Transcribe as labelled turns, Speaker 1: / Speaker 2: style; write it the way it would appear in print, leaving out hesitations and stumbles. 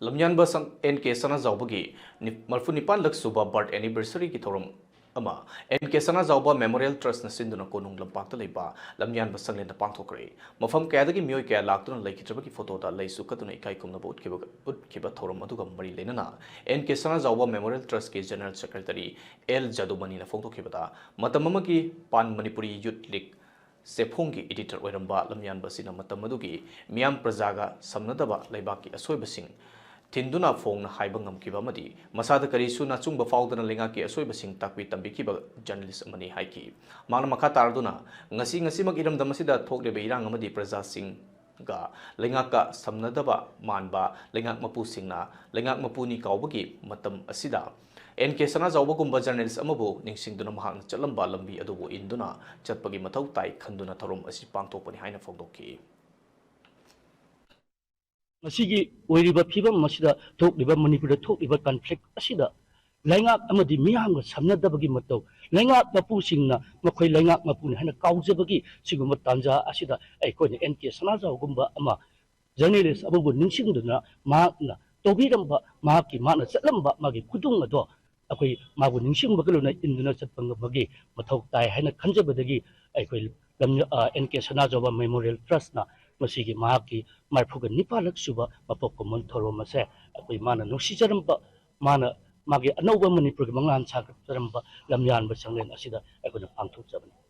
Speaker 1: Lamyanba NK Sanajaoba Marfu Nipan suba birth anniversary ki thoram ama NK Sanajaoba Memorial Trust na sinduna konung lampak ta leiba Lamyanba sanglenda pangthokkhre mafam kayadagi mioi kaya laktuna laikhitrabaki photo da leisu katuna ikai kumna utkiba thoram aduga mari lenana NK Sanajaoba Memorial Trust ke General Secretary L Jadumani na phongthokhibada matamamagi Pan Manipuri Youth League Sephongi editor oiramba Lamyanba sina matamadugi Miam Prajaga samnadaba leibaki asoibasing Tinduna Fong Haibangam Kibamadi, Masada Karisuna Chumba Faudana Lingaki, a Soibasing Takwi Tambikiba journalist Mani Haiki. Mana Makatarduna, Nasimak Iram Damasida talk the Beirangamadi Praza Sing Ga, Lingaka, Samnadaba, Manba, Lingak Mapusingna, Lingak Mapuni Kaubagi, Matam Asida. NK Sanajaoba journalist Amabu, Ningsing Dunamhan, Chalamba Lambi Adobo Induna, Chatpagi Matau Tai, Kanduna Tarum Asipangto Panihina Fondoki.
Speaker 2: Masigi oiriba phibam masida thokliba Manipur thokliba conflict asida laingak amadi miyamga samnadabagi matau laingak mapu singna makhoi laingak mapu ni hana kaujabagi siguma tanja asida aikoi NK Sanajaoba ama journalist abubu ningsingduna maakna tobiramba maaki maana chatlamba magi khudung ado akoi mabu ningsingbagaluna induna chatpangabagi mathau tai hana khanjabadagi aikoi NK Sanajaoba Memorial Trust na Masigi Mahaki, Marpuga Nipalak Suba, Mapoko Montoro Mase, Mana Nosijaramba, Mana Magi, Anova Manipur, Mangan Sakaramba, Lamyanba Sangan Asida, I could have Pangthokkhre.